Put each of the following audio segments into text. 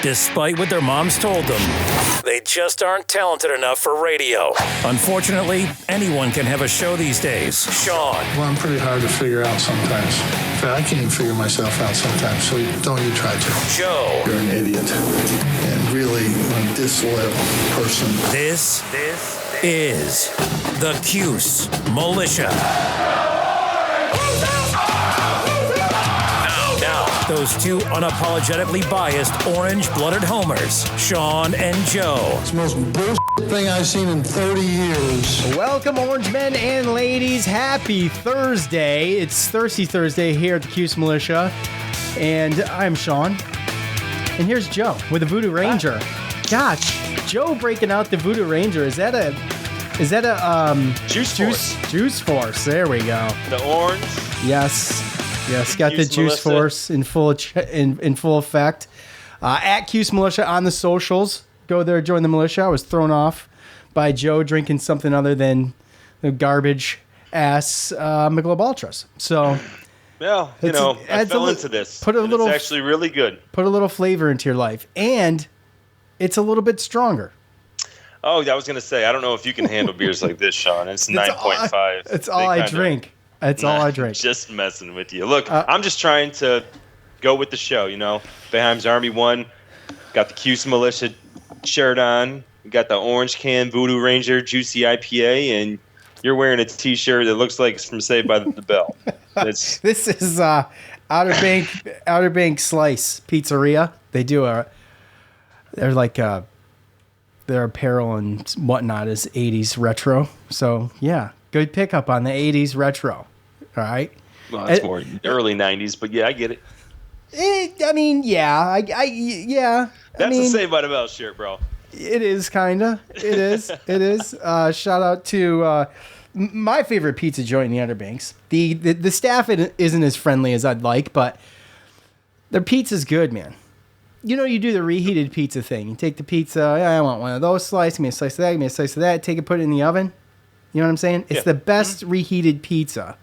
Despite what their moms told them, they just aren't talented enough for radio. Unfortunately, anyone can have a show these days. Sean. Well, I'm pretty hard to figure out sometimes. In fact, I can't even figure myself out sometimes, so don't you try to. Joe. You're an idiot. And really a disloyal person. This is the Cuse Militia. Now, those two unapologetically biased, orange-blooded homers, Sean and Joe. It's the most bullshit thing I've seen in 30 years. Welcome, orange men and ladies. Happy Thursday. It's Thirsty Thursday here at the Cuse Militia. And I'm Sean. And here's Joe with the Voodoo Ranger. Gosh, Joe breaking out the Voodoo Ranger. Is that a Juice Force? There we go. The orange. Yes, got the Juice Force in full effect. At Cuse Militia on the socials. Go there, join the militia. I was thrown off by Joe drinking something other than the garbage ass Michelob Ultras. So, yeah, I fell into this. It's actually really good. Put a little flavor into your life, and it's a little bit stronger. Oh, I was going to say, I don't know if you can handle beers like this, Sean. It's 9.5. It's all I drink. That's all I drink. Just messing with you. Look, I'm just trying to go with the show, Boeheim's Army won. Got the Cuse Militia shirt on. We got the orange can Voodoo Ranger Juicy IPA, and you're wearing a T-shirt that looks like it's from Saved by the Bell. This is Outer Bank Slice Pizzeria. They do their apparel and whatnot is 80s retro. So, yeah, good pickup on the 80s retro. All right? Well, that's more early 90s, but yeah, I get it. Yeah. That's a Saved by the Bell shirt, bro. It is, kind of. It is. Shout out to my favorite pizza joint in the Outer Banks. The staff isn't as friendly as I'd like, but their pizza's good, man. You do the reheated pizza thing. You take the pizza, I want one of those slices, give me a slice of that, give me a slice of that, take it, put it in the oven. You know what I'm saying? It's the best reheated pizza.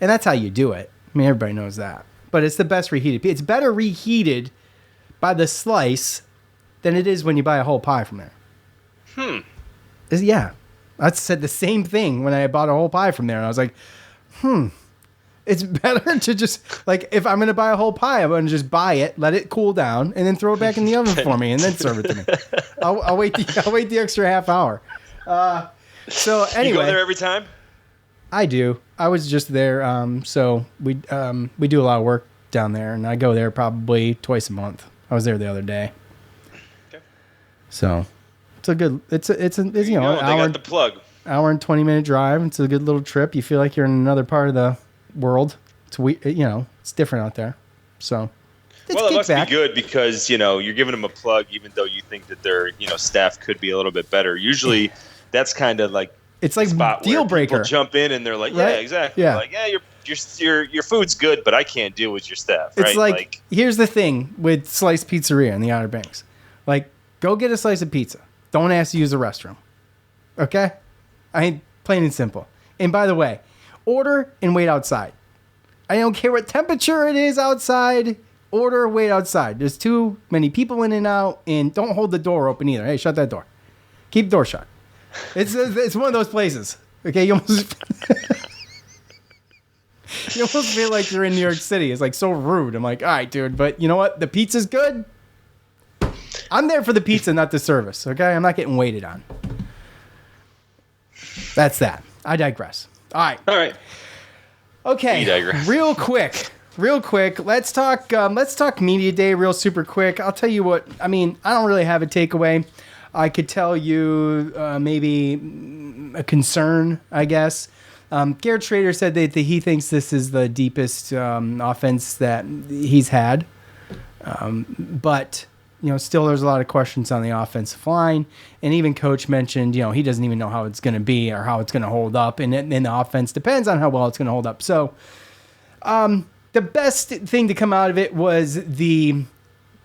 And that's how you do it. I mean, everybody knows that. But it's the best reheated pizza. It's better reheated by the slice than it is when you buy a whole pie from there. Yeah. I said the same thing when I bought a whole pie from there. And I was like, it's better to just, if I'm going to buy a whole pie, I'm going to just buy it, let it cool down, and then throw it back in the oven for me, and then serve it to me. I'll wait the extra half hour. So anyway. You go there every time? I do. I was just there. So we do a lot of work down there, and I go there probably twice a month. I was there the other day. Okay. So it's a good, it's an hour, got the plug. Hour and 20-minute drive. It's a good little trip. You feel like you're in another part of the world. It's different out there. So it must be good because you're giving them a plug even though you think that their staff could be a little bit better. Usually that's kind of like it's like deal breaker. People jump in and they're like, right? Yeah, exactly. Yeah. Like, yeah, your food's good, but I can't deal with your staff. It's right? like here's the thing with Slice Pizzeria in the Outer Banks. Go get a slice of pizza. Don't ask to use the restroom. Okay? Plain and simple. And by the way, order and wait outside. I don't care what temperature it is outside. Order, wait outside. There's too many people in and out, and don't hold the door open either. Hey, shut that door. Keep the door shut. It's one of those places. Okay, you almost feel like you're in New York City. It's so rude. I'm like, all right, dude, but you know what? The pizza's good. I'm there for the pizza, not the service. Okay, I'm not getting waited on. That's that. I digress. All right. Okay. Real quick. Let's talk Media Day real super quick. I'll tell you what. I don't really have a takeaway. I could tell you maybe a concern, I guess. Garrett Schrader said that he thinks this is the deepest offense that he's had. But still there's a lot of questions on the offensive line. And even Coach mentioned, he doesn't even know how it's going to be or how it's going to hold up. And the offense depends on how well it's going to hold up. So the best thing to come out of it was the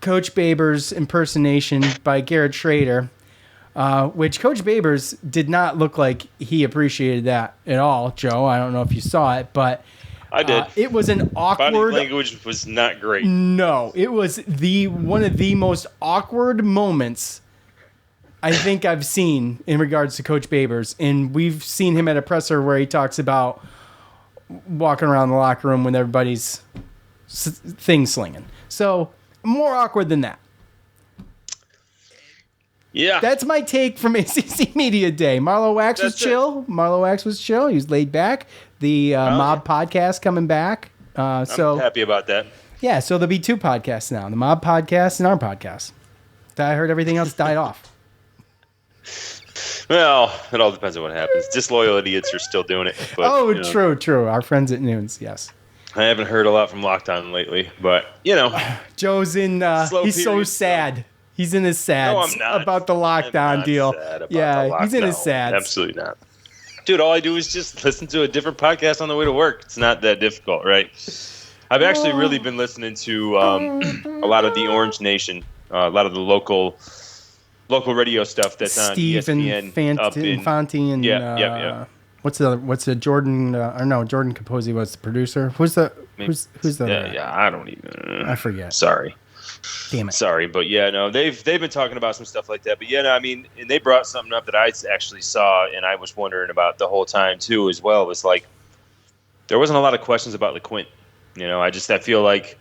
Coach Babers impersonation by Garrett Schrader, which Coach Babers did not look like he appreciated that at all, Joe. I don't know if you saw it, but I did. It was an awkward. Body language was not great. No, it was one of the most awkward moments I think I've seen in regards to Coach Babers. And we've seen him at a presser where he talks about walking around the locker room when everybody's thing slinging. So more awkward than that. Yeah. That's my take from ACC Media Day. Marlo Wax was chill. Marlo Wax was chill. He was laid back. The Mob podcast coming back. I'm happy about that. Yeah, so there'll be 2 podcasts now. The Mob podcast and our podcast. I heard everything else died off. Well, it all depends on what happens. Disloyal idiots are still doing it. But, true. Our friends at Noons, yes. I haven't heard a lot from Lockdown lately, but, Joe's in, he's so sad. He's in his sad about the lockdown deal. He's in his sad. Absolutely not. Dude, all I do is just listen to a different podcast on the way to work. It's not that difficult, right? I've actually really been listening to a lot of the Orange Nation, a lot of the local radio stuff that's Steve on ESPN. Fonte and what's the Jordan? Jordan Capozzi was the producer. Who's the? I don't even. I forget. Sorry. Damn it. Sorry, but they've been talking about some stuff like that. But and they brought something up that I actually saw and I was wondering about the whole time too as well. It was like there wasn't a lot of questions about LeQuint. I feel like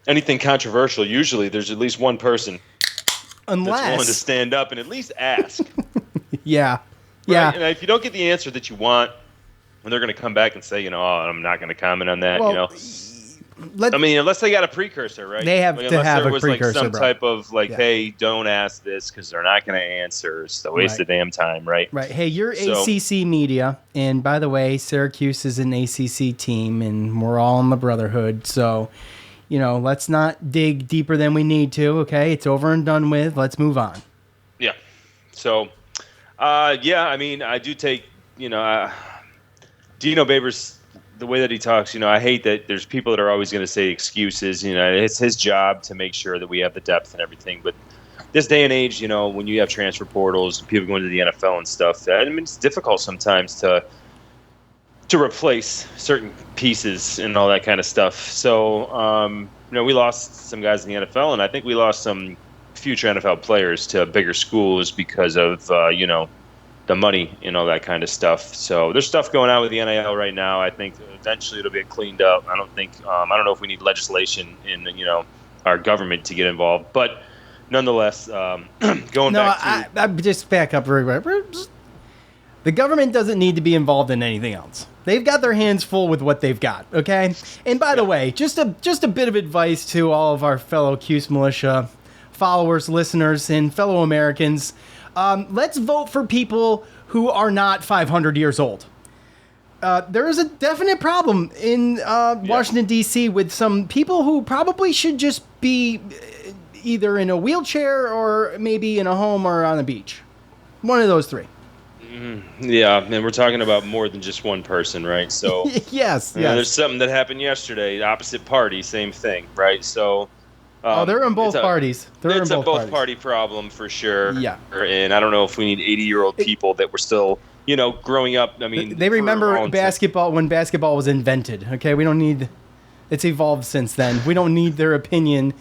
anything controversial, usually there's at least one person that's willing to stand up and at least ask. Yeah. Right? And if you don't get the answer that you want, and they're going to come back and say, I'm not going to comment on that, unless they got a precursor, right? They have to have a precursor, some type of hey, don't ask this because they're not going to answer. It's a waste of damn time, right? Right. Hey, you're ACC Media, and by the way, Syracuse is an ACC team, and we're all in the brotherhood. So, let's not dig deeper than we need to. Okay, it's over and done with. Let's move on. Yeah. So, I do take Dino Babers. The way that he talks, I hate that there's people that are always going to say excuses. It's his job to make sure that we have the depth and everything. But this day and age, when you have transfer portals, people going to the NFL and stuff, it's difficult sometimes to replace certain pieces and all that kind of stuff. So, we lost some guys in the NFL, and I think we lost some future NFL players to bigger schools because of, the money and all that kind of stuff. So there's stuff going on with the NIL right now. I think eventually it'll get cleaned up. I don't think I don't know if we need legislation in our government to get involved, but nonetheless, I just back up very right. The government doesn't need to be involved in anything else. They've got their hands full with what they've got. Okay, and by the way, just a bit of advice to all of our fellow Cuse Militia followers, listeners, and fellow Americans. Let's vote for people who are not 500 years old. There is a definite problem in Washington, D.C. with some people who probably should just be either in a wheelchair or maybe in a home or on the beach. One of those 3. Yeah, and we're talking about more than just one person, right? So yes. There's something that happened yesterday. Opposite party, same thing, right? So... they're in both parties. It's a both party problem for sure. Yeah. And I don't know if we need 80-year-old people that were still, growing up. I mean, they remember basketball when basketball was invented. Okay, we don't need. It's evolved since then. We don't need their opinion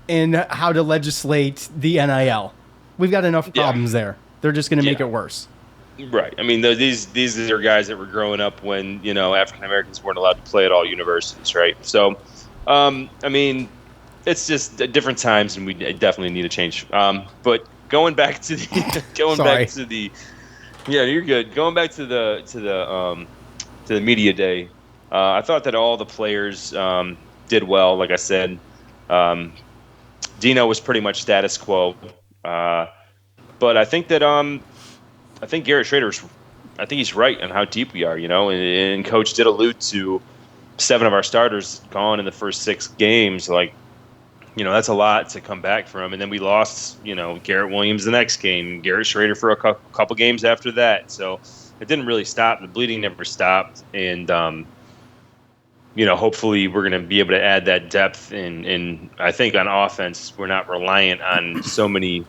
in how to legislate the NIL. We've got enough problems there. They're just going to make it worse. Right. I mean, these are guys that were growing up when African Americans weren't allowed to play at all universities, right? So, it's just different times, and we definitely need a change. But going back to the, you're good. Going back to the media day, I thought that all the players did well. Like I said, Dino was pretty much status quo, but I think that Garrett Schrader's. I think he's right on how deep we are. And Coach did allude to 7 of our starters gone in the first 6 games. Like. That's a lot to come back from. And then we lost, Garrett Williams the next game, Garrett Schrader for a couple games after that. So it didn't really stop. The bleeding never stopped. And, hopefully we're going to be able to add that depth. And I think on offense, we're not reliant on so many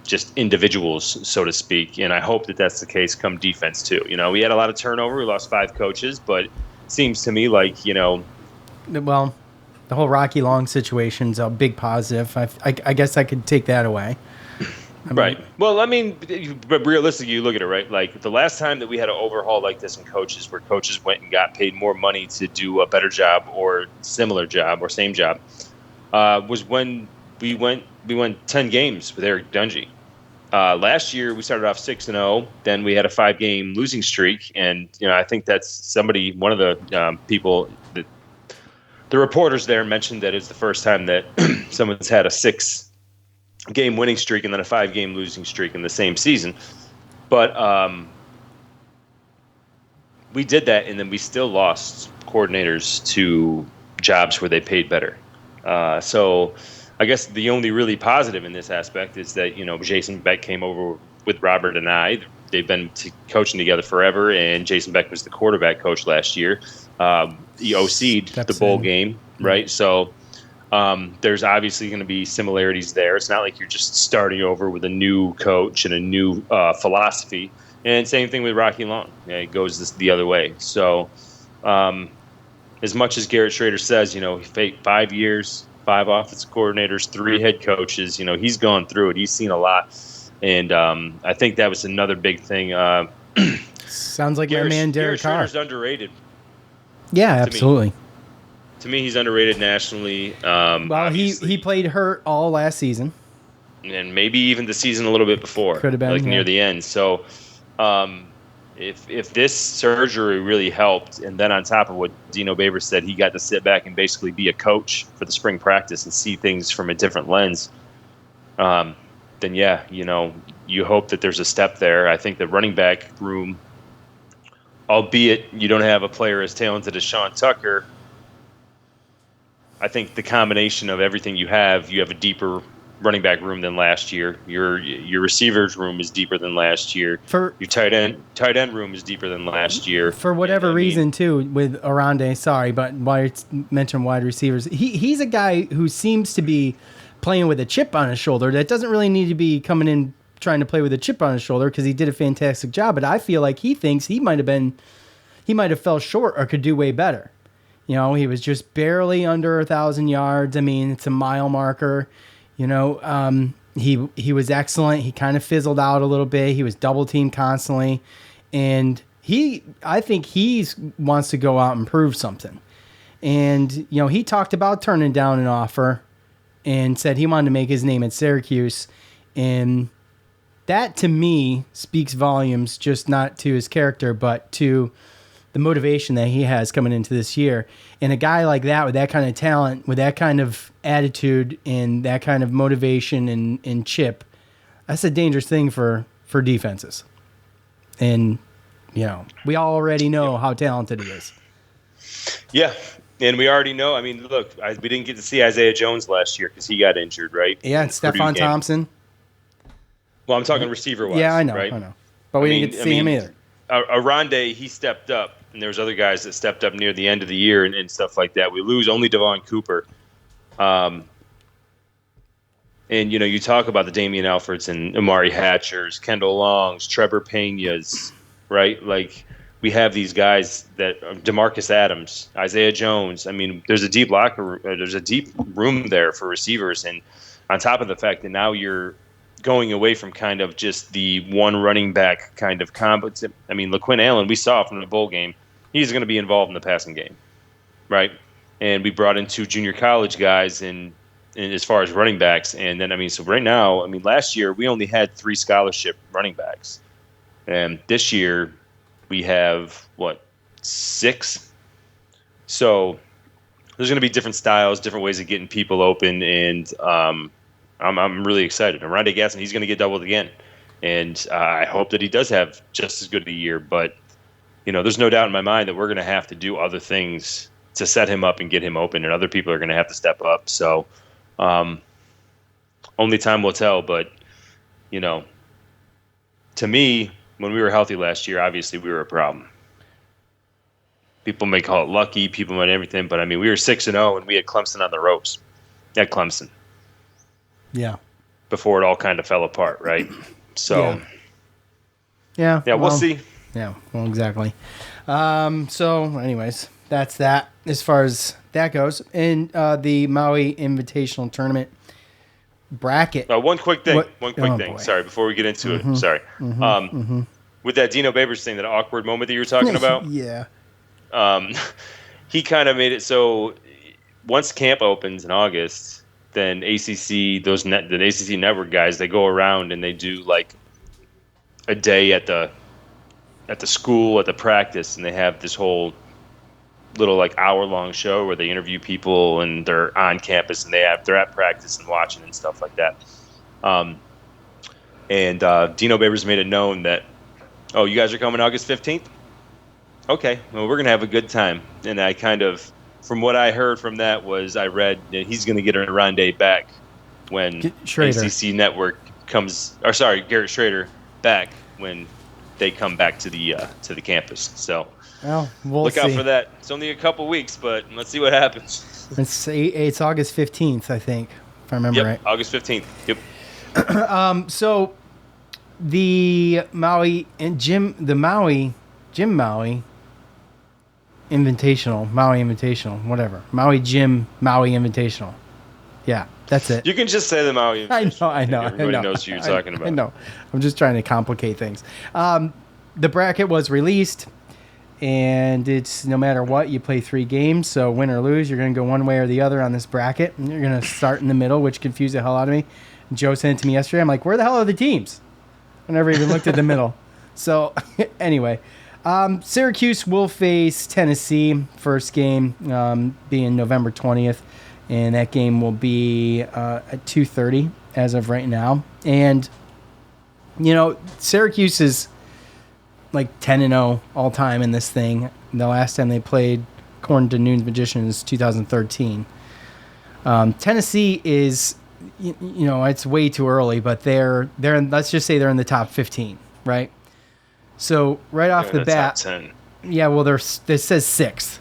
just individuals, so to speak. And I hope that that's the case come defense too. We had a lot of turnover. We lost 5 coaches, but it seems to me like, Well, the whole Rocky Long situation's a big positive. I guess I could take that away. Right. Well, but realistically, you look at it, right? Like the last time that we had an overhaul like this in coaches, where coaches went and got paid more money to do a better job or similar job or same job, was when we went 10 games with Eric Dungy. Last year, we started off 6-0. Then we had a 5-game losing streak. And, I think that's one of the people, the reporters there mentioned that it's the first time that someone's had a 6-game winning streak and then a 5-game losing streak in the same season. But we did that, and then we still lost coordinators to jobs where they paid better. So I guess the only really positive in this aspect is that, Jason Beck came over with Robert and I. They've been coaching together forever, and Jason Beck was the quarterback coach last year. He OC'd the bowl game, right? So there's obviously going to be similarities there. It's not like you're just starting over with a new coach and a new philosophy. And same thing with Rocky Long. It goes the other way. So as much as Garrett Schrader says, 5 years, 5 offensive coordinators, 3 head coaches, he's gone through it. He's seen a lot. And I think that was another big thing. Sounds like my man Derek Carr. Garrett Schrader's underrated. Yeah, absolutely. To me, he's underrated nationally. Well, he played hurt all last season. And maybe even the season a little bit before. Could have been. Near the end. So if this surgery really helped, and then on top of what Dino Baber said, he got to sit back and basically be a coach for the spring practice and see things from a different lens, then yeah, you hope that there's a step there. I think the running back room, albeit you don't have a player as talented as Sean Tucker, I think the combination of everything you have a deeper running back room than last year. Your receivers room is deeper than last year. Your tight end room is deeper than last year. For whatever reason, too, with Arande, sorry, but why I mentioned wide receivers, he's a guy who seems to be playing with a chip on his shoulder. That doesn't really need to be coming in trying to play with a chip on his shoulder, because he did a fantastic job. But I feel like he thinks he might have fell short or could do way better. He was just barely under 1,000 yards. I mean, it's a mile marker. He was excellent. He kind of fizzled out a little bit. He was double teamed constantly, and I think he wants to go out and prove something. And he talked about turning down an offer, and said he wanted to make his name at Syracuse, and that to me speaks volumes, just not to his character, but to the motivation that he has coming into this year. And a guy like that, with that kind of talent, with that kind of attitude and that kind of motivation and chip, that's a dangerous thing for defenses. And, we already know how talented he is. Yeah. And we already know, look, we didn't get to see Isaiah Jones last year because he got injured, right? Yeah, and Stephon Thompson. Well, I'm talking receiver-wise. Yeah, I know, right? I know. But we didn't get to see him either. Arande, he stepped up, and there was other guys that stepped up near the end of the year and stuff like that. We lose only Devon Cooper. And, you talk about the Damian Alfords and Amari Hatchers, Kendall Longs, Trevor Pena's, right? Like, we have these guys that DeMarcus Adams, Isaiah Jones. There's a deep there's a deep room there for receivers. And on top of the fact that now you're going away from kind of just the one running back kind of combo. LaQuinn Allen, we saw from the bowl game, he's going to be involved in the passing game, right? And we brought in 2 junior college guys in as far as running backs. And then, so right now, last year we only had 3 scholarship running backs. And this year we have, 6? So there's going to be different styles, different ways of getting people open, and I'm really excited. And Rondé Gasson, he's going to get doubled again. And I hope that he does have just as good a year. But, there's no doubt in my mind that we're going to have to do other things to set him up and get him open, and other people are going to have to step up. So only time will tell. But, to me, when we were healthy last year, obviously we were a problem. People may call it lucky, people might everything, but we were 6-0 and we had Clemson on the ropes. At Clemson. Yeah. before it all kind of fell apart, right? So, yeah, we'll see. Yeah, well, exactly. So, anyways, that's that as far as that goes. And the Maui Invitational Tournament bracket. One quick thing. Boy. Sorry, before we get into it. Sorry. With that Dino Babers thing, that awkward moment that you were talking about. Yeah. He kind of made it so once camp opens in August, then ACC, the ACC network guys, they go around and they do like a day at the school, at the practice, and they have this whole little like hour-long show where they interview people and they're on campus and they're at practice and watching and stuff like that. And Dino Babers made it known that, oh, you guys are coming August 15th? Okay, well, we're going to have a good time. And I kind of, from what I heard from that was I read that he's going to get a Rondé back when ACC Network Garrett Schrader back when they come back to the campus. So we'll look see. out for that. It's only a couple weeks, but let's see what happens. It's August 15th, I think, if I remember right. August 15th. Yep. So the Maui Invitational, whatever. Maui Invitational. Yeah, that's it. You can just say the Maui Invitational. I know. Everybody knows who you're talking about. I know. I'm just trying to complicate things. The bracket was released, and it's no matter what, you play 3 games. So win or lose, you're going to go one way or the other on this bracket. And you're going to start in the middle, which confused the hell out of me. Joe sent it to me yesterday. I'm like, where the hell are the teams? I never even looked at the middle. So anyway, Syracuse will face Tennessee, first game being November 20th. And that game will be at 2:30 as of right now. And, Syracuse is like 10-0 all time in this thing. The last time they played, according to Noon's Magicians, 2013. Tennessee is, it's way too early, but they're let's just say they're in the top 15, right? So right off the bat, top 10. Yeah, well, it says 6th,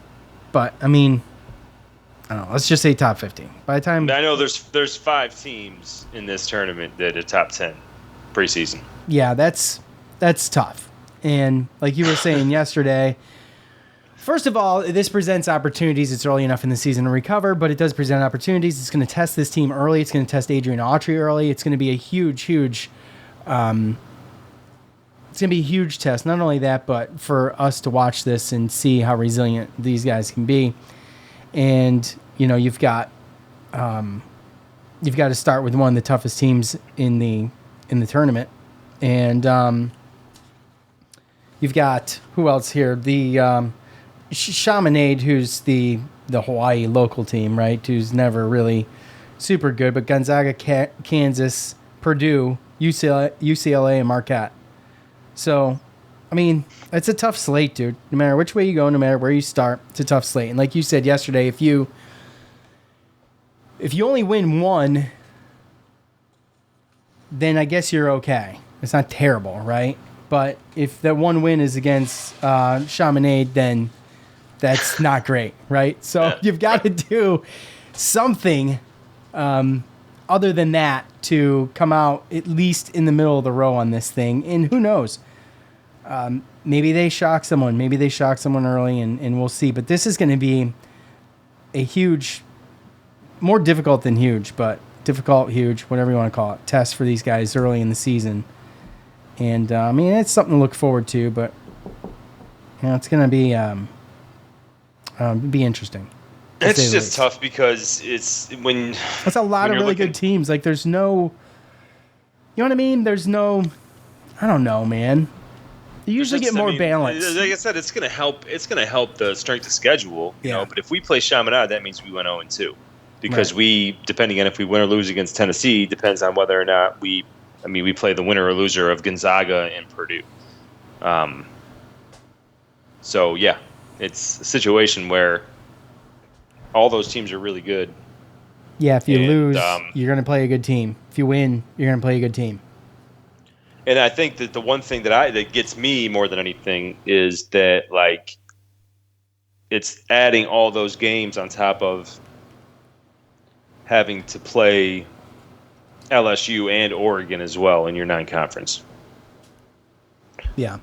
but I mean, I don't know. Let's just say top 15. By the time I know there's 5 teams in this tournament that are top 10 preseason. Yeah, that's tough. And like you were saying yesterday, first of all, this presents opportunities. It's early enough in the season to recover, but it does present opportunities. It's going to test this team early. It's going to test Adrian Autry early. It's going to be a huge test. Not only that, but for us to watch this and see how resilient these guys can be. And you've got to start with one of the toughest teams in the tournament, and you've got who else here? The Chaminade, who's the Hawaii local team, right? Who's never really super good, but Gonzaga, Kansas, Purdue, UCLA, and Marquette. So, I mean, it's a tough slate, dude. No matter which way you go, no matter where you start, it's a tough slate. And like you said yesterday, if you only win one, then I guess you're okay. It's not terrible, right? But if that one win is against Chaminade, then that's not great, right? So you've got to do something other than that to come out at least in the middle of the row on this thing. And who knows? Maybe they shock someone. Maybe they shock someone early, and we'll see. But this is going to be a huge, more difficult than huge, but difficult, huge, whatever you want to call it, test for these guys early in the season. And, I mean, it's something to look forward to, but, it's going to be interesting. It's just tough because it's when... It's a lot of really good teams. Like, there's no... You know what I mean? There's no... I don't know, man. You usually get more balance. Like I said, it's going to help. It's going to help the strength of schedule, you know. But if we play Chaminade, that means we went 0-2, because we, depending on if we win or lose against Tennessee, depends on whether or not we play the winner or loser of Gonzaga and Purdue. So yeah, it's a situation where all those teams are really good. Yeah, if you lose, you're going to play a good team. If you win, you're going to play a good team. And I think that the one thing that gets me more than anything is that, like, it's adding all those games on top of having to play LSU and Oregon as well in your non-conference. Yeah.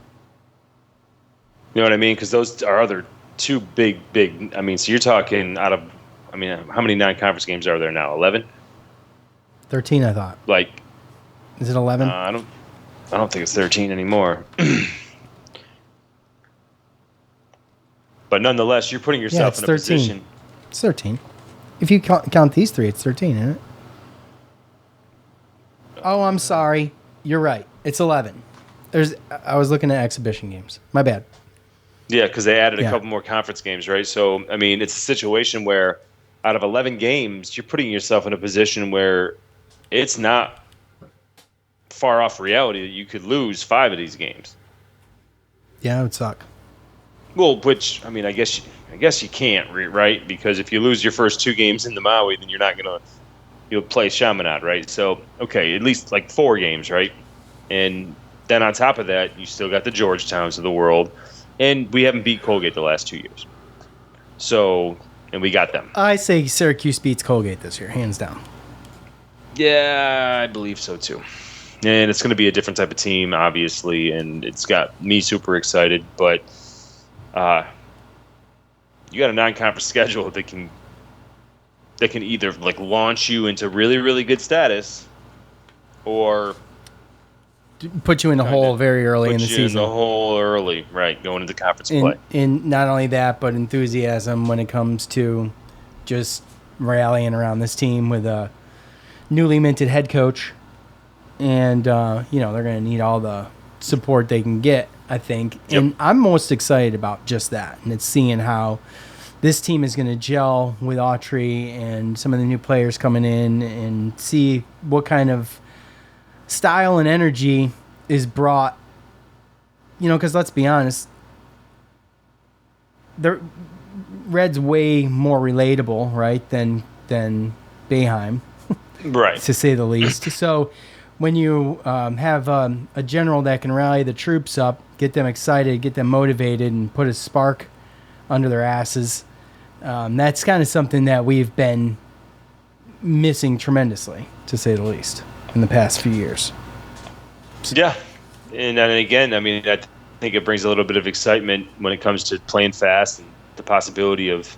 You know what I mean? Because those are other two big. I mean, so you're talking out of. I mean, how many non-conference games are there now? 11. 13, I thought. Like, is it 11? I don't think it's 13 anymore. But nonetheless, you're putting yourself in a 13. position. It's 13. If you count these three, it's 13, isn't it? Oh, I'm sorry. You're right. It's 11. I was looking at exhibition games. My bad. Yeah, because they added a couple more conference games, right? So, I mean, it's a situation where out of 11 games, you're putting yourself in a position where it's not far off reality that you could lose 5 of these games. Yeah, it would suck. Well, which, I mean, I guess you can't, right? Because if you lose your first 2 games in the Maui, then you're not going to you'll play Chaminade, right? So, okay, at least like 4 games, right? And then on top of that, you still got the Georgetowns of the world. And we haven't beat Colgate the last 2 years. So, and we got them. I say Syracuse beats Colgate this year, hands down. Yeah, I believe so too. And it's going to be a different type of team, obviously, and it's got me super excited. But you got a non-conference schedule that can either like launch you into really, really good status, or put you in the hole very early in the season. Put you in the hole early, right? Going into conference play. And not only that, but enthusiasm when it comes to just rallying around this team with a newly minted head coach. And, they're going to need all the support they can get, I think. Yep. And I'm most excited about just that. And it's seeing how this team is going to gel with Autry and some of the new players coming in and see what kind of style and energy is brought. Because let's be honest, the Red's way more relatable, right, than Boeheim, right, to say the least. So when you have a general that can rally the troops up, get them excited, get them motivated, and put a spark under their asses, that's kind of something that we've been missing tremendously, to say the least, in the past few years. Yeah. And then again, I mean, I think it brings a little bit of excitement when it comes to playing fast and the possibility of,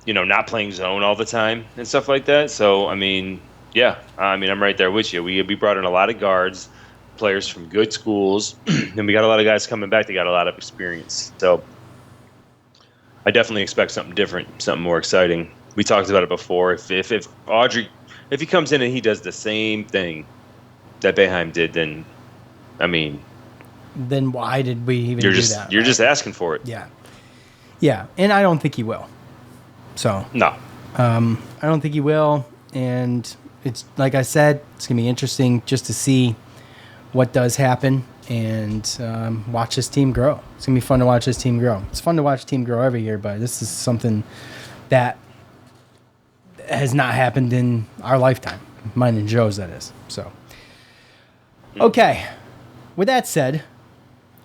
not playing zone all the time and stuff like that. So, I mean, yeah, I'm right there with you. We brought in a lot of guards, players from good schools, and we got a lot of guys coming back that got a lot of experience. So I definitely expect something different, something more exciting. We talked about it before. If Audrey, if he comes in and he does the same thing that Boeheim did, then, I mean, then why did we even do that? You're just asking for it. Yeah. Yeah, and I don't think he will. So no, I don't think he will, and it's like I said, it's gonna be interesting just to see what does happen and watch this team grow. It's gonna be fun to watch this team grow. It's fun to watch a team grow every year, but this is something that has not happened in our lifetime, mine and Joe's, that is. So, okay. With that said,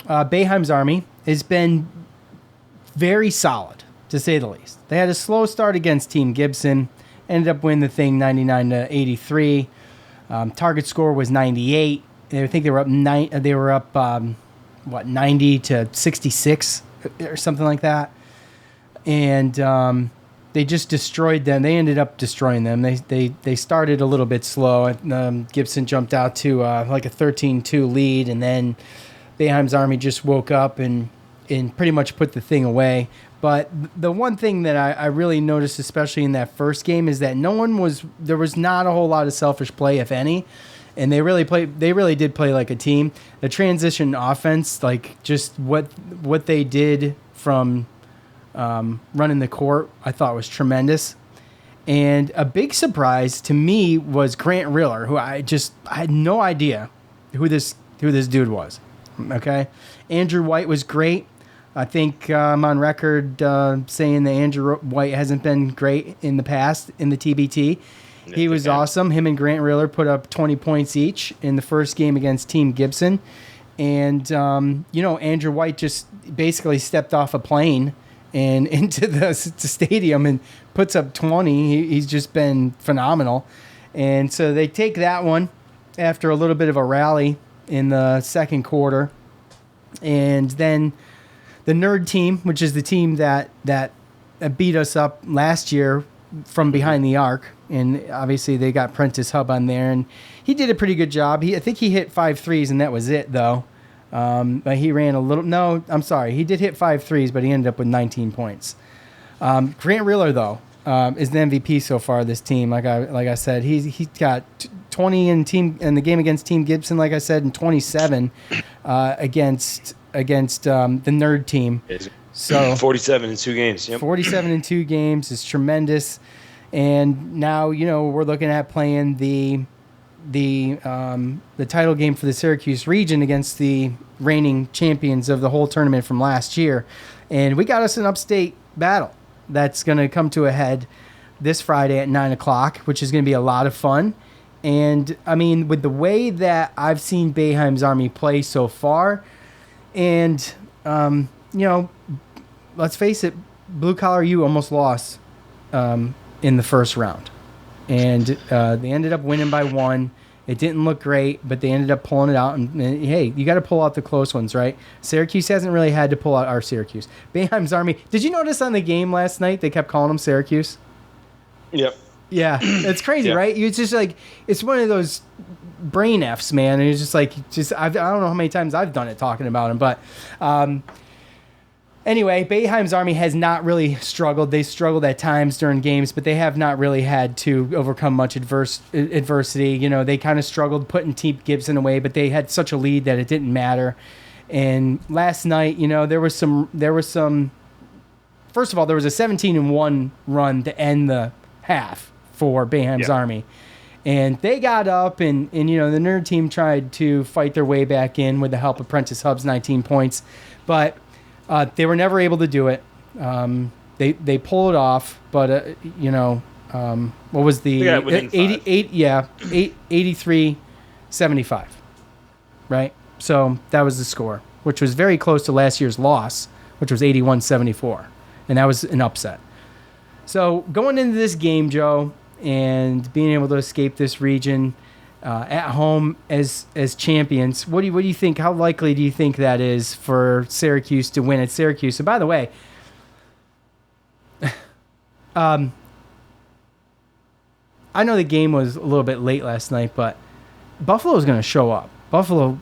Boeheim's Army has been very solid, to say the least. They had a slow start against Team Gibson, ended up winning the thing 99-83. Target score was 98. I think they were up 90 to 66 or something like that. And they just destroyed them. They ended up destroying them. They started a little bit slow. Gibson jumped out to like a 13-2 lead, and then Boeheim's Army just woke up and pretty much put the thing away. But the one thing that I really noticed, especially in that first game, is that there was not a whole lot of selfish play, if any. And they really did play like a team. The transition offense, like just what they did from running the court, I thought was tremendous. And a big surprise to me was Grant Riller, who I had no idea who this dude was. Okay, Andrew White was great. I think I'm on record saying that Andrew White hasn't been great in the past in the TBT. He was awesome. Him and Grant Riller put up 20 points each in the first game against Team Gibson. And, Andrew White just basically stepped off a plane and into the stadium and puts up 20. He's just been phenomenal. And so they take that one after a little bit of a rally in the second quarter. And then the Nerd team, which is the team that beat us up last year from behind the arc, and obviously they got Prentice Hub on there, and he did a pretty good job. I think he hit 5 threes, and that was it, though. But he ran a little. No, I'm sorry. He did hit 5 threes, but he ended up with 19 points. Grant Riller, though, is the MVP so far of this team. Like I said, he got 20 in the game against Team Gibson. Like I said, and 27 against the Nerd team. So 47 in 2 games. Yep. 47 in 2 games is tremendous. And now we're looking at playing the title game for the Syracuse region against the reigning champions of the whole tournament from last year. And we got us an upstate battle that's going to come to a head this Friday at 9 o'clock, which is going to be a lot of fun. And, I mean, with the way that I've seen Boeheim's Army play so far, and, let's face it, Blue Collar U almost lost in the first round. And they ended up winning by 1. It didn't look great, but they ended up pulling it out. And hey, you got to pull out the close ones, right? Syracuse hasn't really had to pull out our Syracuse. Boeheim's Army. Did you notice on the game last night they kept calling them Syracuse? Yep. Yeah, it's crazy, right? It's just like, it's one of those brain Fs, man. And it's just like, I don't know how many times I've done it talking about them, but anyway, Boeheim's Army has not really struggled. They struggled at times during games, but they have not really had to overcome much adversity. They kind of struggled putting Team Gibson away, but they had such a lead that it didn't matter. And last night, there was some. First of all, there was a 17-1 run to end the half for Boeheim's Army. And they got up, and the Nerd team tried to fight their way back in with the help of Prentice Hub's 19 points. But they were never able to do it. They pull it off, but what was the 83-75, right? So that was the score, which was very close to last year's loss, which was 81-74, and that was an upset. So going into this game, Joe, and being able to escape this region at home as champions, what do you think? How likely do you think that is for Syracuse to win at Syracuse? And by the way, I know the game was a little bit late last night, but Buffalo's going to show up. Buffalo's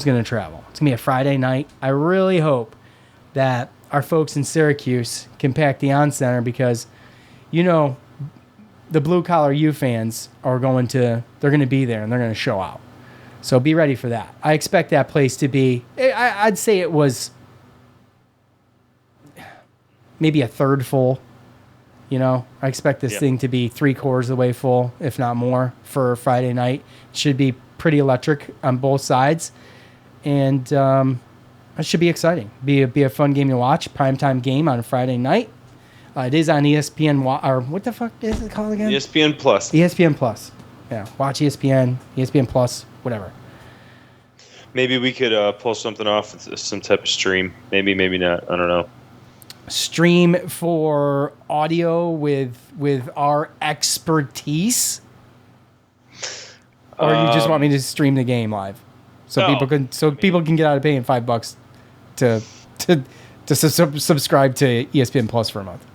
going to travel. It's going to be a Friday night. I really hope that our folks in Syracuse can pack the on-center because, the Blue Collar U fans they're going to be there and they're going to show out. So be ready for that. I expect that place to be, I'd say it was maybe a third full. I expect this thing to be 3/4 of the way full, if not more, for Friday night. It should be pretty electric on both sides. And it should be exciting. Be a fun game to watch. Primetime game on a Friday night. It is on ESPN, or what the fuck is it called again? ESPN Plus. ESPN Plus. Yeah, watch ESPN Plus, whatever. Maybe we could pull something off, some type of stream. Maybe not. I don't know. Stream for audio with our expertise, or you just want me to stream the game live, so people can get out of paying $5 to subscribe to ESPN Plus for a month.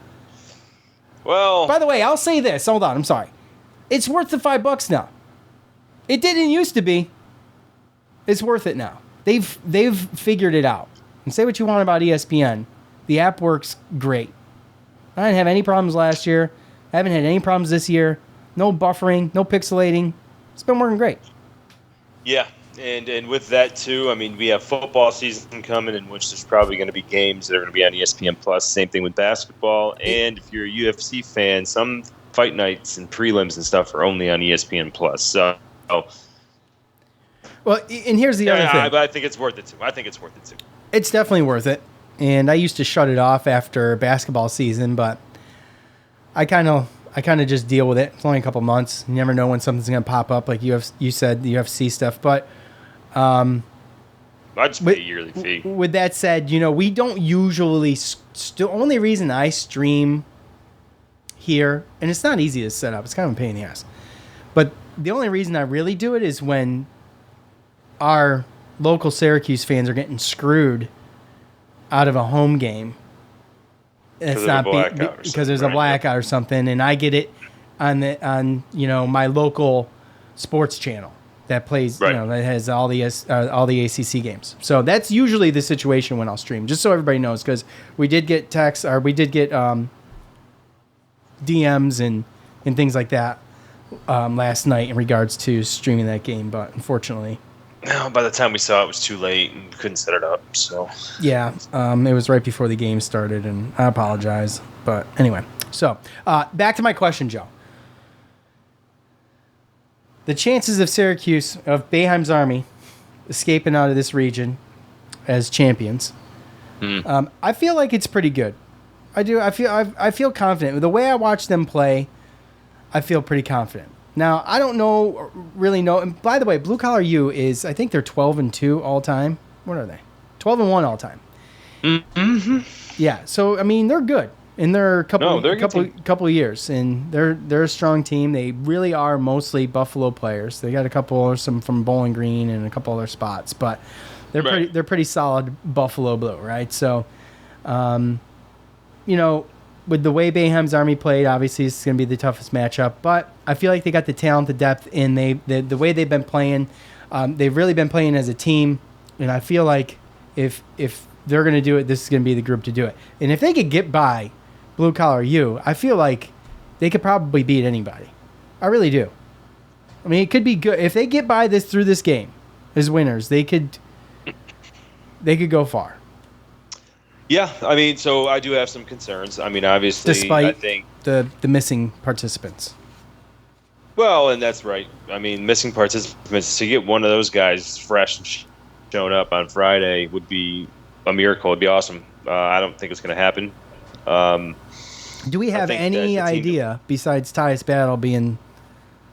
Well, by the way, I'll say this. Hold on, I'm sorry. It's worth the $5 now. It didn't used to be. It's worth it now. They've figured it out. And say what you want about ESPN, the app works great. I didn't have any problems last year. I haven't had any problems this year. No buffering, no pixelating. It's been working great. Yeah, and with that too, I mean, we have football season coming in which there's probably going to be games that are going to be on ESPN Plus. Same thing with basketball. And if you're a UFC fan, some fight nights and prelims and stuff are only on ESPN Plus. So, well, and here's the other thing. I think it's worth it too. It's definitely worth it. And I used to shut it off after basketball season, but I kind of just deal with it. It's only a couple months. You never know when something's going to pop up, like you said, the UFC stuff. But I just pay a yearly fee. With that said, we don't usually. The only reason I stream here, and it's not easy to set up. It's kind of a pain in the ass. But the only reason I really do it is when our local Syracuse fans are getting screwed out of a home game. It's not because there's a blackout or something, and I get it on my local sports channel that plays that has all the ACC games. So that's usually the situation when I'll stream, just so everybody knows, because we did get texts or we did get DMs and things like that last night in regards to streaming that game, but unfortunately. No, by the time we saw it, it was too late and couldn't set it up. So yeah, it was right before the game started, and I apologize. But anyway, so back to my question, Joe. The chances of Syracuse, of Boeheim's Army, escaping out of this region as champions, I feel like it's pretty good. I do. I feel confident. The way I watch them play, I feel pretty confident. Now, I don't really know. And by the way, Blue Collar U is, I think they're 12-2 all time. What are they? 12-1 all time. Mm-hmm. Yeah. So I mean, they're good, and they're a couple of years, and they're a strong team. They really are mostly Buffalo players. They got a couple or some from Bowling Green and a couple other spots, but they're pretty solid Buffalo Blue, right? So, with the way Boeheim's Army played, obviously it's going to be the toughest matchup. But I feel like they got the talent, the depth, and the way they've been playing, they've really been playing as a team. And I feel like if they're going to do it, this is going to be the group to do it. And if they could get by Blue Collar U, I feel like they could probably beat anybody. I really do. I mean, it could be good if they get by through this game as winners. They could go far. Yeah, I mean, so I do have some concerns. I mean, obviously, despite I think the missing participants. Well, and that's right. I mean, missing participants, to get one of those guys fresh and shown up on Friday would be a miracle. It'd be awesome. I don't think it's going to happen. Do we have any idea besides Tyus Battle being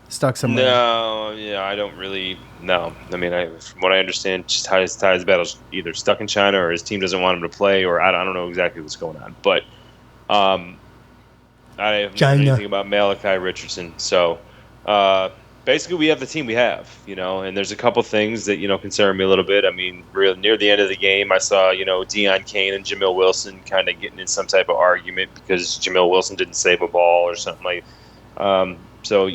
stuck somewhere? No, I don't really know. I mean, from what I understand, just Tyus Battle's either stuck in China or his team doesn't want him to play, or I don't know exactly what's going on. But I haven't heard anything about Malachi Richardson. So basically, we have the team we have, and there's a couple things that, concern me a little bit. I mean, really near the end of the game, I saw, Deion Kane and Jamil Wilson kind of getting in some type of argument because Jamil Wilson didn't save a ball or something like so,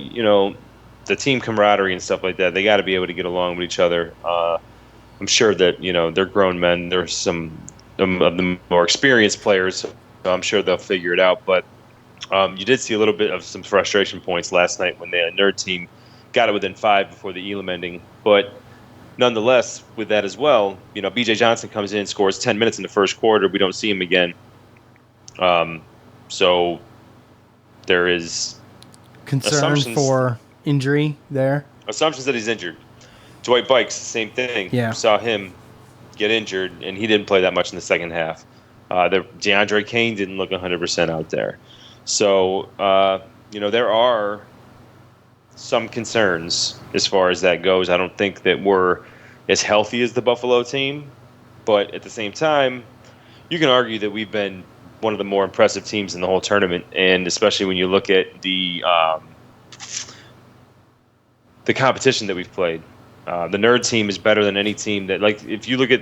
the team camaraderie and stuff like that, they got to be able to get along with each other. I'm sure that, they're grown men. There's some of the more experienced players, so I'm sure they'll figure it out. But you did see a little bit of some frustration points last night when the Nerd team got it within 5 before the Elam ending. But nonetheless, with that as well, B.J. Johnson comes in, scores 10 minutes in the first quarter. We don't see him again. So there is concern for injury there. Assumptions that he's injured. Dwight Bikes, same thing. Yeah. We saw him get injured, and he didn't play that much in the second half. DeAndre Kane didn't look 100% out there. So, there are some concerns as far as that goes. I don't think that we're as healthy as the Buffalo team, but at the same time, you can argue that we've been one of the more impressive teams in the whole tournament, and especially when you look at the competition that we've played. The Nerd team is better than any team that, if you look at,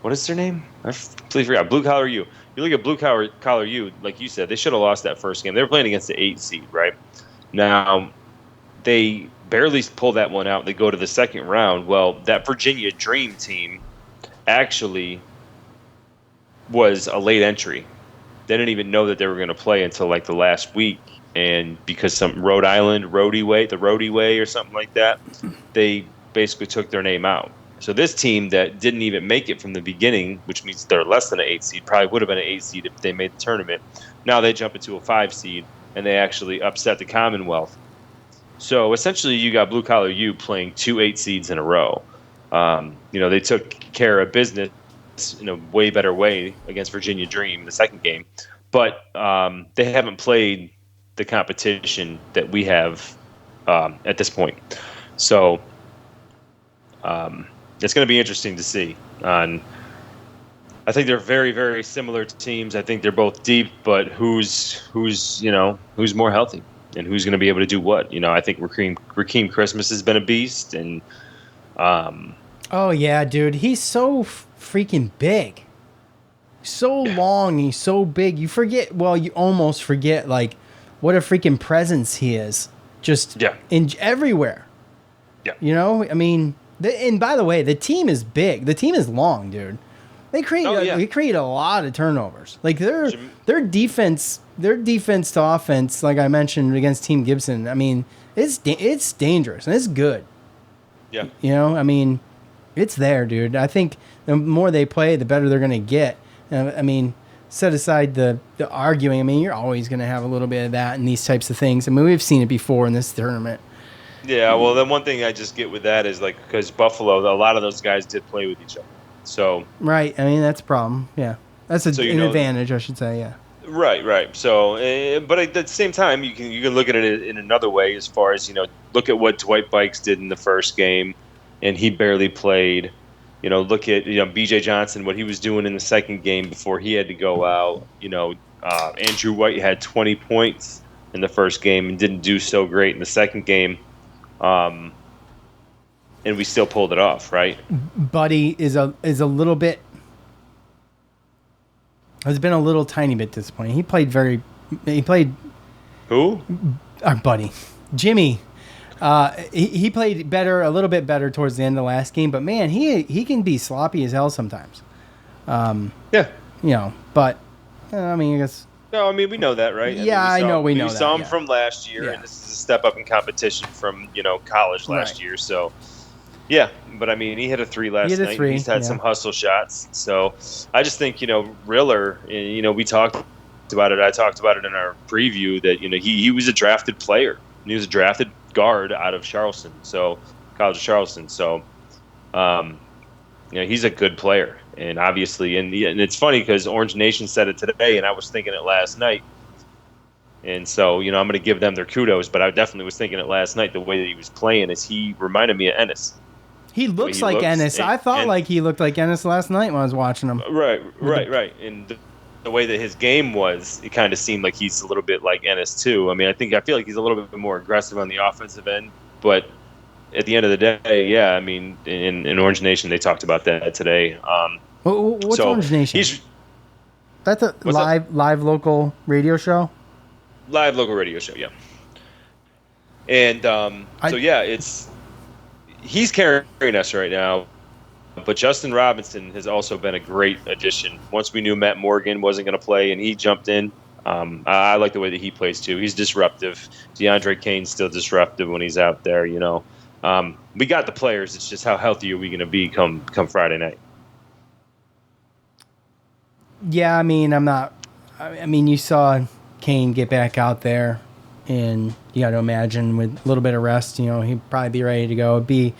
what is their name? I completely forgot. Blue Collar U. You look at Blue Collar U, like you said, they should have lost that first game. They were playing against the 8 seed, right? Now, they barely pull that one out. They go to the second round. Well, that Virginia Dream team actually was a late entry. They didn't even know that they were going to play until the last week. And because some Rhode Island Roadie Way or something like that, they basically took their name out. So this team that didn't even make it from the beginning, which means they're less than an 8 seed, probably would have been an 8 seed if they made the tournament. Now they jump into a 5 seed, and they actually upset the Commonwealth. So essentially you got Blue Collar U playing 2 8 seeds in a row. They took care of business in a way better way against Virginia Dream in the second game. But they haven't played the competition that we have at this point. So It's going to be interesting to see. I think they're very, very similar teams. I think they're both deep, but who's more healthy and who's going to be able to do what? I think Rakeem Christmas has been a beast, and oh yeah, dude, he's so freaking big, so long, he's so big. You almost forget like what a freaking presence he is, just in everywhere. Yeah, I mean, and by the way, the team is big. The team is long, dude. They create a lot of turnovers. Like their defense to offense, like I mentioned against Team Gibson. I mean, it's dangerous and it's good. Yeah. I mean, it's there, dude. I think the more they play, the better they're going to get. I mean, set aside the arguing. I mean, you're always going to have a little bit of that in these types of things. I mean, we've seen it before in this tournament. Yeah, well, then one thing I just get with that is like because Buffalo, a lot of those guys did play with each other. So right, I mean that's a problem. Yeah, that's an advantage, I should say. Yeah. Right. So, but at the same time, you can look at it in another way as far as look at what Dwight Bikes did in the first game, and he barely played. Look at B.J. Johnson, what he was doing in the second game before he had to go out. Andrew White had 20 points in the first game and didn't do so great in the second game. And we still pulled it off, right? Buddy is a little bit. Has been a little tiny bit disappointing. He played Who? Our buddy, Jimmy. He played a little bit better towards the end of the last game, but man, he can be sloppy as hell sometimes. Yeah. But I mean, I guess. No, I mean we know that, right? Yeah, we know that. We saw him from last year, and this is a step up in competition from college last year. So, yeah, but I mean he hit a 3 last night. He's had some hustle shots. So I just think Riller. We talked about it. I talked about it in our preview that he was a drafted player. He was a drafted guard out of Charleston, College of Charleston. So, he's a good player. And obviously, and it's funny because Orange Nation said it today, and I was thinking it last night. And so, I'm going to give them their kudos, but I definitely was thinking it last night. The way that he was playing is he reminded me of Ennis. He looks like Ennis. I thought like he looked like Ennis last night when I was watching him. Right. And the way that his game was, it kind of seemed like he's a little bit like Ennis too. I mean, I feel like he's a little bit more aggressive on the offensive end, but at the end of the day, yeah, I mean, in Orange Nation, they talked about that today. What's Orange Nation? That's a live local radio show? Live local radio show, yeah. And he's carrying us right now. But Justin Robinson has also been a great addition. Once we knew Matt Morgan wasn't going to play and he jumped in, I like the way that he plays too. He's disruptive. DeAndre Kane's still disruptive when he's out there, We got the players. It's just how healthy are we going to be come Friday night? Yeah, I mean, you saw Kane get back out there, and you got to imagine with a little bit of rest, he'd probably be ready to go. It'd be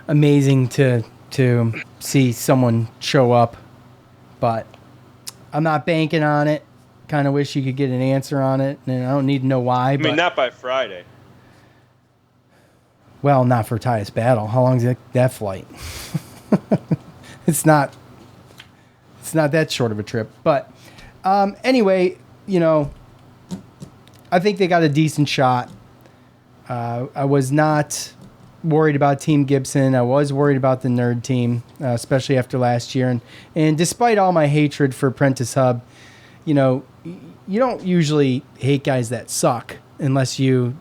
amazing to see someone show up, but I'm not banking on it. Kind of wish you could get an answer on it, and I don't need to know why. I mean, not by Friday. Well, not for Tyus Battle. How long is that flight? It's not that short of a trip. But anyway, I think they got a decent shot. I was not worried about Team Gibson. I was worried about the nerd team, especially after last year. And despite all my hatred for Prentice Hub, you don't usually hate guys that suck unless you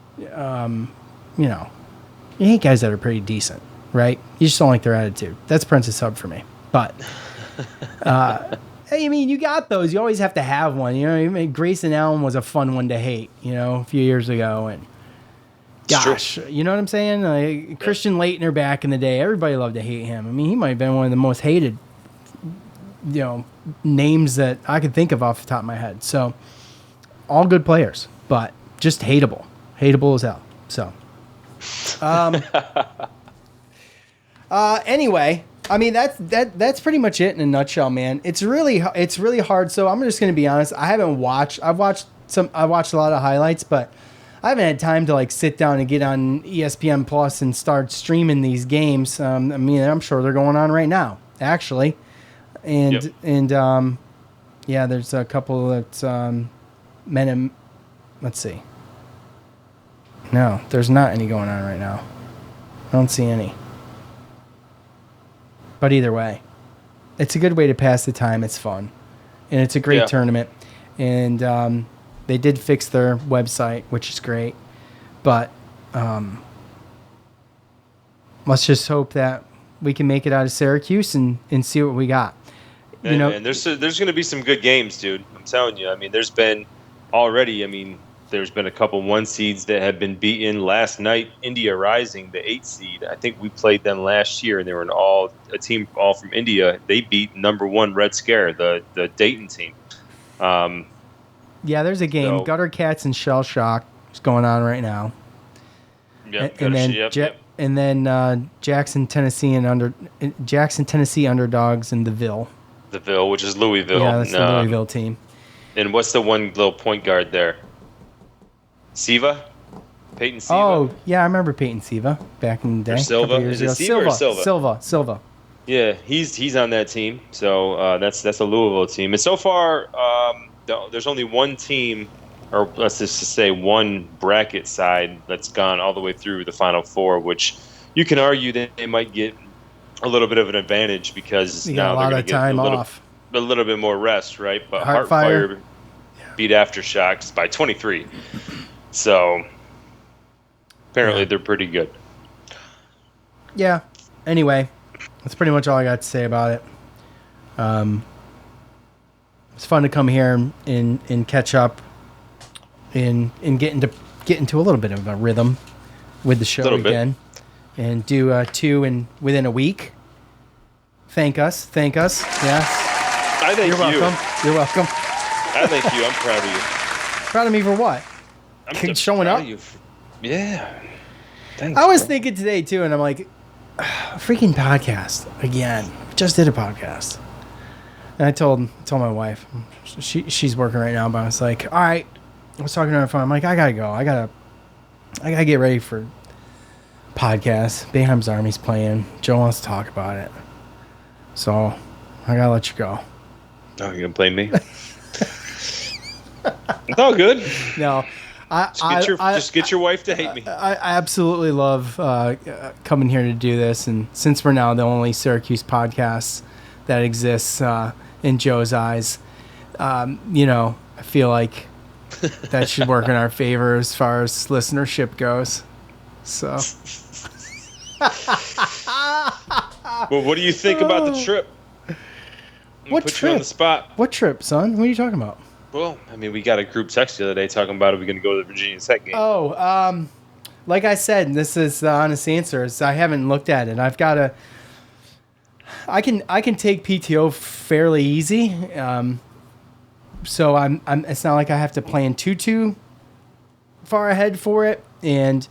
hate guys that are pretty decent, right? You just don't like their attitude. That's Prentice Hub for me. But, you got those. You always have to have one. Grayson Allen was a fun one to hate, a few years ago. And gosh, you know what I'm saying? Like, Christian Laettner back in the day, everybody loved to hate him. I mean, he might have been one of the most hated, names that I could think of off the top of my head. So, all good players, but just hateable. Hateable as hell. So, anyway, I mean that's pretty much it in a nutshell, man. It's really hard. So I'm just going to be honest. I've watched a lot of highlights, but I haven't had time to like sit down and get on ESPN Plus and start streaming these games. I mean, I'm sure they're going on right now, actually. And yeah, there's a couple that's let's see. No, there's not any going on right now. I don't see any. But either way, it's a good way to pass the time. It's fun. And it's a great tournament. And they did fix their website, which is great. But let's just hope that we can make it out of Syracuse and see what we got. And there's going to be some good games, dude. I'm telling you. I mean, there's been a couple 1 seeds that have been beaten. Last night, India Rising, the 8 seed. I think we played them last year, and they were a team all from India. They beat number 1 Red Scare, the Dayton team. Yeah, there's a game. Gutter Cats and Shell Shock is going on right now. Yep. And then Jackson, Tennessee Underdogs in the Ville. The Ville, which is Louisville. Yeah, that's the Louisville team. And what's the one little point guard there? Siva? Peyton Siva? Oh, yeah, I remember Peyton Siva back in the day. Or Silva? Is it Siva or Silva? Silva. Yeah, he's on that team. So that's a Louisville team. And so far, there's only one team, or let's just say one bracket side that's gone all the way through the Final Four, which you can argue that they might get a little bit of an advantage because now they're going to get a little bit more rest, right? But Heartfire beat Aftershocks by 23. So apparently they're pretty good. Yeah. Anyway, that's pretty much all I got to say about it. It's fun to come here and catch up and get into a little bit of a rhythm with the show again. And do 2 within a week. Thank us. Yes. I thank you. You're welcome. I thank you. I'm proud of you. Proud of me for what? I'm showing up. Yeah. Thanks. I was thinking today too, and I'm like, freaking podcast again. Just did a podcast, and I told my wife, she's working right now, but I was like, all right. I was talking to her on the phone. I'm like, I gotta go. I gotta get ready for podcast. Boeheim's Army's playing. Joe wants to talk about it, so I gotta let you go. Oh, you're gonna blame me? It's all good. No, just get your wife to hate me. I absolutely love coming here to do this, and since we're now the only Syracuse podcast that exists in Joe's eyes, I feel like that should work in our favor as far as listenership goes. So, well, what do you think about the trip? What trip? You on the spot. What trip, son? What are you talking about? Well, I mean, we got a group text the other day talking about, are we going to go to the Virginia Tech game? Oh, like I said, this is the honest answer. Is I haven't looked at it. I've got to. I can take PTO fairly easy. So I'm. It's not like I have to plan too far ahead for it. And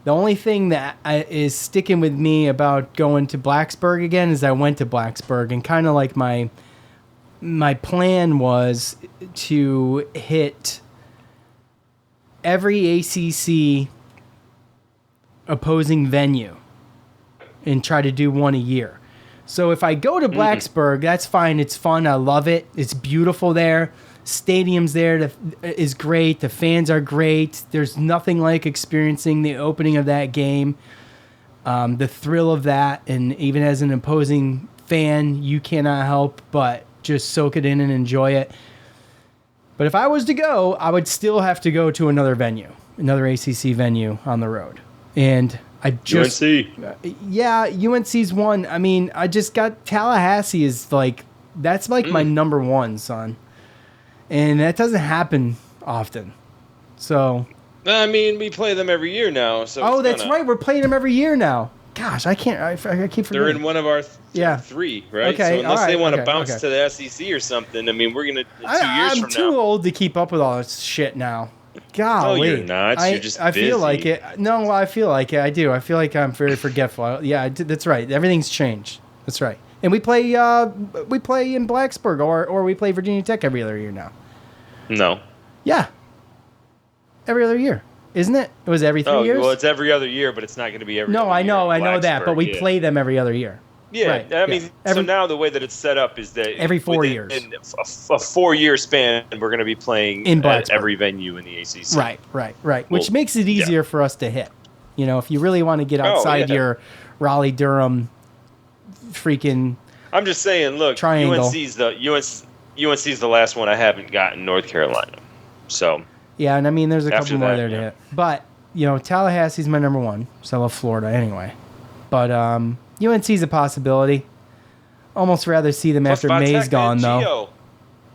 the only thing that is sticking with me about going to Blacksburg again is I went to Blacksburg, and kind of like my plan was to hit every ACC opposing venue and try to do one a year. So if I go to Blacksburg, that's fine. It's fun. I love it. It's beautiful there. Stadium's there is great. The fans are great. There's nothing like experiencing the opening of that game, the thrill of that, and even as an opposing fan, you cannot help but just soak it in and enjoy it. But if I was to go, I would still have to go to another venue, another ACC venue on the road. And I just... UNC. Yeah, UNC's one. I mean, I just got... Tallahassee is like... That's like my number one, son. And that doesn't happen often. So... I mean, we play them every year now. So that's right. We're playing them every year now. Gosh, I can't. I keep forgetting. They're in one of our three, right? Okay, so unless they want to bounce okay. to the SEC or something, I mean, we're gonna 2 years from now. I'm too old to keep up with all this shit now. Golly, no, you're not. You're just busy. I feel like it. No, I feel like it. I do. I feel like I'm very forgetful. Yeah, that's right. Everything's changed. That's right. And we play in Blacksburg or we play Virginia Tech every other year now. No. Yeah. Every other year. Isn't it? It was every 3 years? Well, it's every other year, but it's not going to be every No, other I year know in that, but we Blacksburg, play them every other year. Yeah, Right, I mean, yeah. so now the way that it's set up is that Every 4 years. In a 4-year span, we're going to be playing In at Blacksburg. every venue in the ACC. Right. Which makes it easier for us to hit. You know, if you really want to get Oh, outside yeah. your Raleigh-Durham freaking I'm just saying, look, triangle. UNC's the last one I haven't gotten, North Carolina. So, Yeah, and I mean, there's a After couple more that, there to yeah. hit. But, you know, Tallahassee's my number one. So I love Florida anyway. But UNC's a possibility. Almost rather see them plus after Vatech, May's gone, man, though.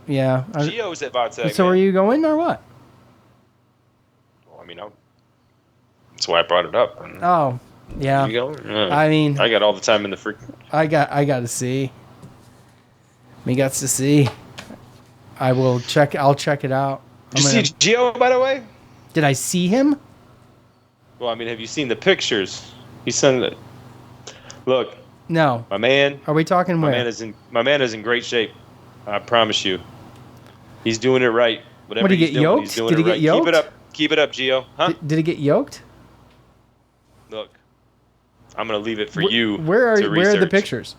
Yeah. Gio's at Vatech. So man. are you going or what? Well, I mean, that's why I brought it up. Oh, yeah. You going? Yeah. I mean, I got all the time in the freaking. I got to see. Me got to see. I'll check it out. Did you see Gio, by the way? Did I see him? Well, I mean, have you seen the pictures? He sent it. Look, No. my man. Are we talking My where? man is in great shape. I promise you. He's doing it right. Whatever What, did he he's get doing, yoked? he's doing Did it he get right. yoked? Keep it up, Gio. Huh? Did he get yoked? Look, I'm gonna leave it for you. Where are to the research. pictures?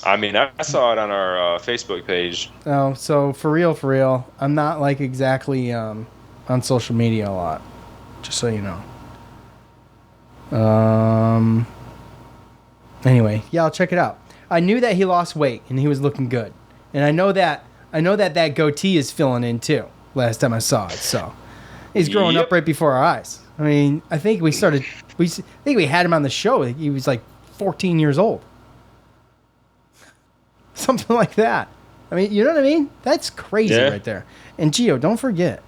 I mean, I saw it on our Facebook page. Oh, so for real, I'm not like exactly on social media a lot. Just so you know. Anyway, yeah, I'll check it out. I knew that he lost weight and he was looking good, and I know that goatee is filling in too. Last time I saw it, so he's growing up Yep. right before our eyes. I mean, I think we had him on the show. He was like 14 years old, something like that. I mean, you know what I mean? That's crazy right there. And Gio, don't forget,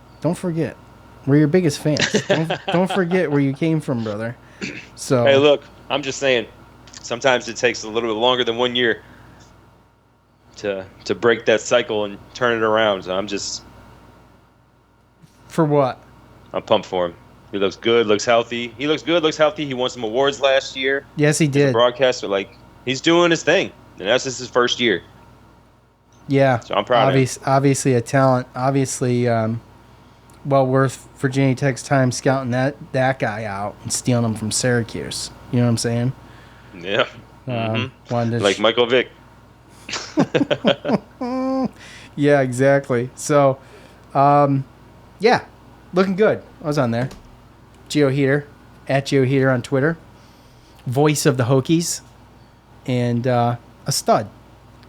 we're your biggest fans. don't forget where you came from, brother. So Hey, look, I'm just saying. Sometimes it takes a little bit longer than 1 year to break that cycle and turn it around. So for what? I'm pumped for him. He looks good, looks healthy. He won some awards last year. Yes, he As a did. broadcaster, like he's doing his thing, and that's just his first year. Yeah. So I'm proud of him. Obviously a talent. Obviously, well worth Virginia Tech's time scouting that guy out and stealing him from Syracuse. You know what I'm saying? Yeah. Wanted to Like Michael Vick. Yeah, exactly. So, yeah, looking good. I was on there. Geo Heater, at Geo Heater on Twitter. Voice of the Hokies. And a stud.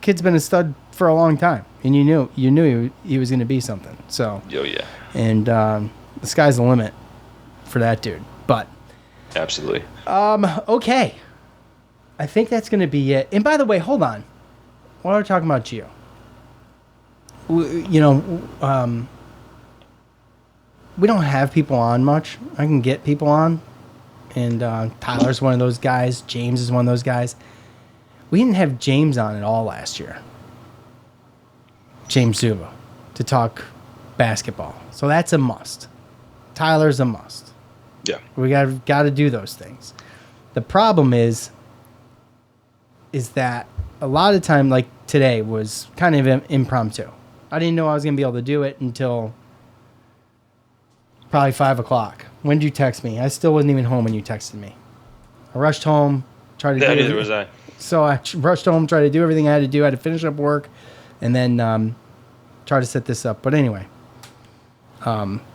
Kid's been a stud for a long time. And you knew he was going to be something. So, Oh, yeah. and the sky's the limit for that dude. But, Absolutely. okay. I think that's going to be it. And by the way, hold on. While we're talking about Geo, we don't have people on much. I can get people on. And Tyler's one of those guys. James is one of those guys. We didn't have James on at all last year. James Zuba to talk basketball. So that's a must. Tyler's a must. Yeah. We got to do those things. The problem is that a lot of time, like today, was kind of impromptu. I didn't know I was going to be able to do it until probably 5 o'clock. When did you text me? I still wasn't even home when you texted me. I rushed home, tried to do Neither everything. was I. So I rushed home, tried to do everything I had to do. I had to finish up work, and then try to set this up. But anyway,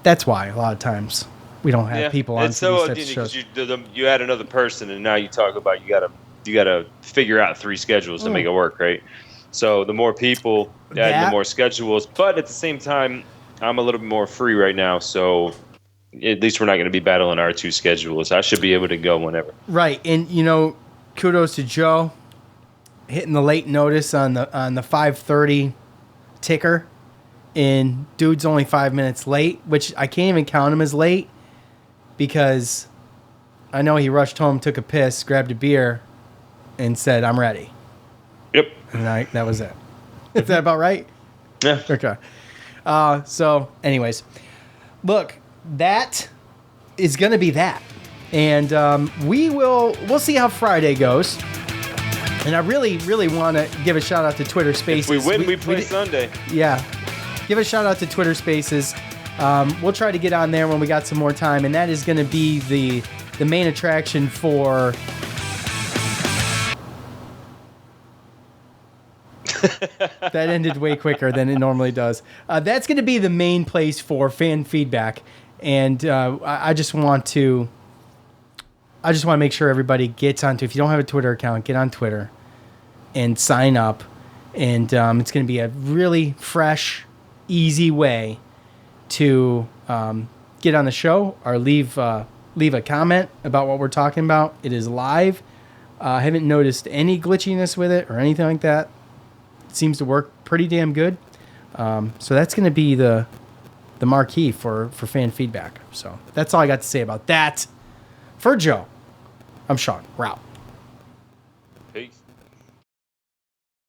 that's why a lot of times we don't have people on It's for so these types of shows. because you add another person, and now you talk about you gotta figure out 3 schedules to make it work, right? So the more people, adding the more schedules. But at the same time, I'm a little bit more free right now, so at least we're not going to be battling our 2 schedules. I should be able to go whenever. Right, and kudos to Joe hitting the late notice on the 5:30 ticker, and dude's only 5 minutes late, which I can't even count him as late because I know he rushed home, took a piss, grabbed a beer, and said, "I'm ready." Yep. And that was it. Is that about right? Yeah. Okay. So, anyways, look, that is going to be that. And we'll see how Friday goes. And I really, really want to give a shout out to Twitter Spaces. If we win, we play Sunday. Yeah. Give a shout out to Twitter Spaces. We'll try to get on there when we got some more time, and that is going to be the main attraction for. That ended way quicker than it normally does. That's going to be the main place for fan feedback, and I just want to make sure everybody gets onto. If you don't have a Twitter account, get on Twitter and sign up, and it's going to be a really fresh, easy way to get on the show or leave a comment about what we're talking about. It is live. I haven't noticed any glitchiness with it or anything like that. It seems to work pretty damn good. So that's going to be the marquee for fan feedback. So that's all I got to say about that. For Joe, I'm Sean. We're out.